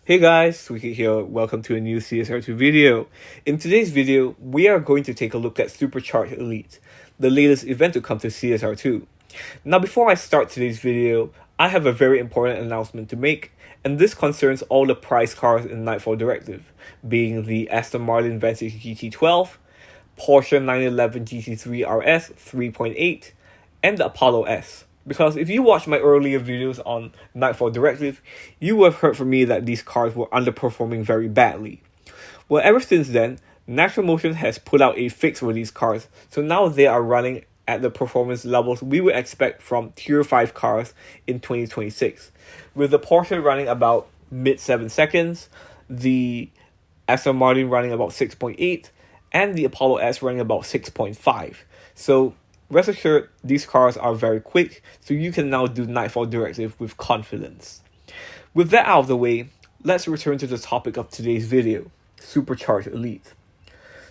Hey guys, Swiki here. Welcome to a new CSR2 video. In today's video, we are going to take a look at Supercharged Elite, the latest event to come to CSR2. Now before I start today's video, I have a very important announcement to make, and this concerns all the prize cars in Nightfall Directive, being the Aston Martin Vantage GT12, Porsche 911 GT3 RS 3.8, and the Apollo S. Because if you watch my earlier videos on Nightfall Directive, you will have heard from me that these cars were underperforming very badly. Well, ever since then, Natural Motion has put out a fix for these cars, so now they are running at the performance levels we would expect from Tier 5 cars in 2026, with the Porsche running about mid 7 seconds, the Aston Martin running about 6.8, and the Apollo S running about 6.5. So rest assured, these cars are very quick, so you can now do Nightfall Directive with confidence. With that out of the way, let's return to the topic of today's video, Supercharged Elite.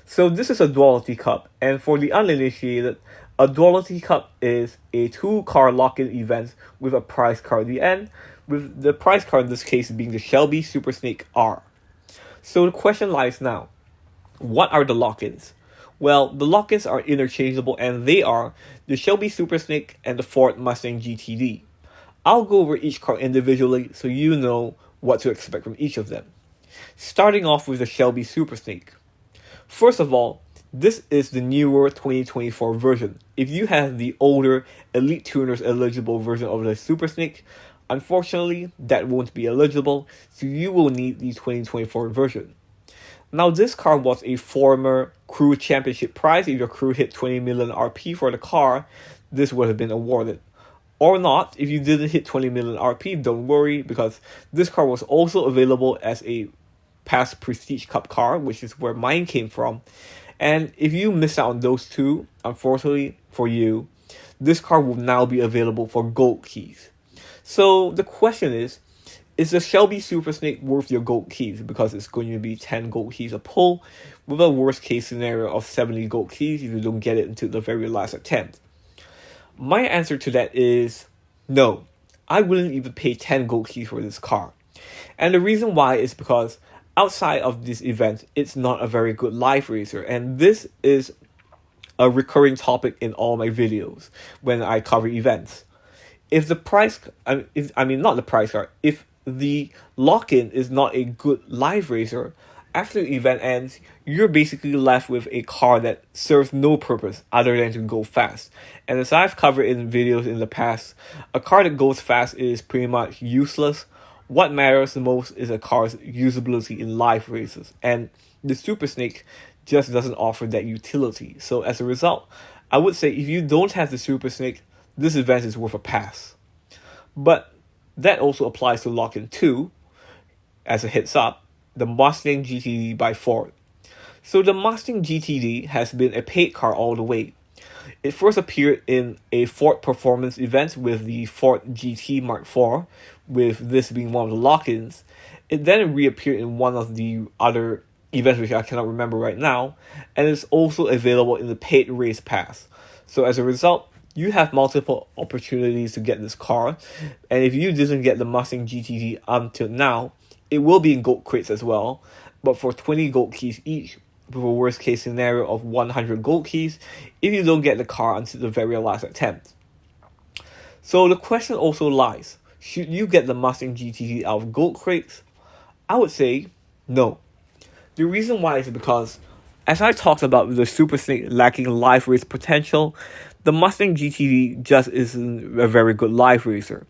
So this is a Duality Cup, and for the uninitiated, a Duality Cup is a 2-car lock-in event with a prize car at the end, with the prize car in this case being the Shelby Super Snake R. So the question lies now, what are the lock-ins? Well, the lock-ins are interchangeable, and they are the Shelby Super Snake and the Ford Mustang GTD. I'll go over each car individually so you know what to expect from each of them. Starting off with the Shelby Super Snake. First of all, this is the newer 2024 version. If you have the older Elite Tuners eligible version of the Super Snake, unfortunately that won't be eligible, so you will need the 2024 version. Now, this car was a former crew championship prize. If your crew hit 20 million RP for the car, this would have been awarded. Or not, if you didn't hit 20 million RP, don't worry, because this car was also available as a past Prestige Cup car, which is where mine came from. And if you miss out on those two, unfortunately for you, this car will now be available for gold keys. So the question is the Shelby Super Snake worth your gold keys? Because it's going to be 10 gold keys a pull, with a worst case scenario of 70 gold keys if you don't get it until the very last attempt. My answer to that is no. I wouldn't even pay 10 gold keys for this car. And the reason why is because outside of this event, it's not a very good live racer, and this is a recurring topic in all my videos when I cover events. If the price, not the price card, if the lock-in is not a good live racer, after the event ends, you're basically left with a car that serves no purpose other than to go fast. And as I've covered in videos in the past, a car that goes fast is pretty much useless. What matters the most is a car's usability in live races, and the Super Snake just doesn't offer that utility. So as a result, I would say if you don't have the Super Snake, this event is worth a pass. But that also applies to lock-in 2, as a heads up, the Mustang GTD by Ford. So the Mustang GTD has been a paid car all the way. It first appeared in a Ford performance event with the Ford GT Mark IV, with this being one of the lock-ins. It then reappeared in one of the other events which I cannot remember right now, and it's also available in the paid race pass. So as a result, you have multiple opportunities to get this car, and if you didn't get the Mustang GTD until now, it will be in gold crates as well, but for 20 gold keys each, with a worst case scenario of 100 gold keys if you don't get the car until the very last attempt. So the question also lies, should you get the Mustang GTD out of gold crates? I would say no. The reason why is because, as I talked about with the Super Snake lacking live race potential, the Mustang GTD just isn't a very good live racer.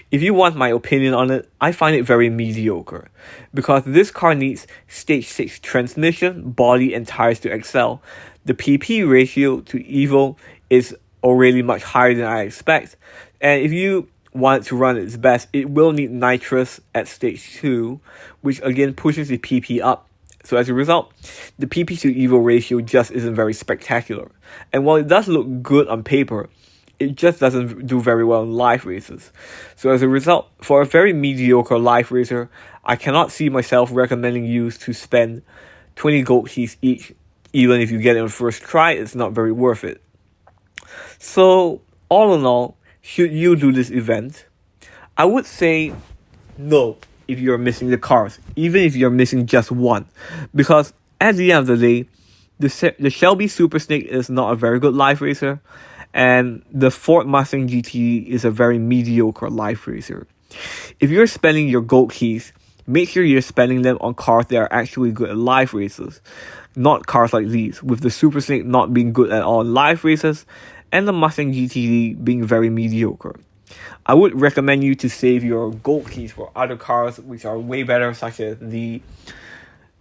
If you want my opinion on it, I find it very mediocre, because this car needs stage 6 transmission, body and tires to excel. The PP ratio to Evo is already much higher than I expect, and if you want it to run its best, it will need nitrous at stage 2, which again pushes the PP up. So as a result, the PP to Evo ratio just isn't very spectacular. And while it does look good on paper, it just doesn't do very well in live races. So as a result, for a very mediocre live racer, I cannot see myself recommending you to spend 20 gold keys each. Even if you get it on first try, it's not very worth it. So all in all, should you do this event? I would say no. if you're missing the cars, even if you're missing just one. Because at the end of the day, the Shelby Super Snake is not a very good life racer, and the Ford Mustang GTD is a very mediocre life racer. If you're spending your gold keys, make sure you're spending them on cars that are actually good at life races, not cars like these, with the Super Snake not being good at all in life races, and the Mustang GTD being very mediocre. I would recommend you to save your gold keys for other cars which are way better, such as the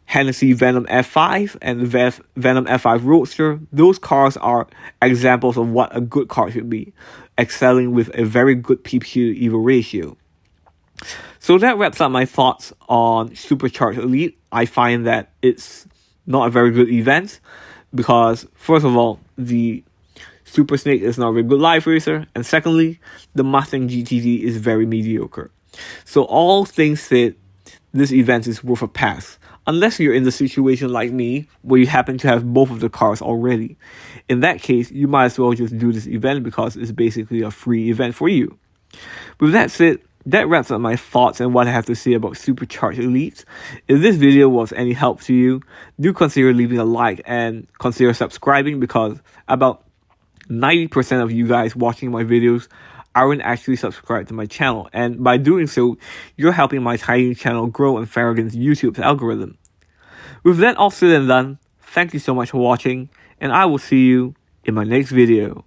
Hennessy Venom F5 and the Venom F5 Roadster. Those cars are examples of what a good car should be, excelling with a very good PPQ to EVO ratio. So that wraps up my thoughts on Supercharged Elite. I find that it's not a very good event because, first of all, the Super Snake is not a very good life racer, and secondly, the Mustang GTD is very mediocre. So all things said, this event is worth a pass, unless you're in the situation like me, where you happen to have both of the cars already. In that case, you might as well just do this event because it's basically a free event for you. With that said, that wraps up my thoughts and what I have to say about Supercharged Elite. If this video was any help to you, do consider leaving a like and consider subscribing, because about 90% of you guys watching my videos aren't actually subscribed to my channel, and by doing so, you're helping my tiny channel grow and fare against YouTube's algorithm. With that all said and done, thank you so much for watching, and I will see you in my next video.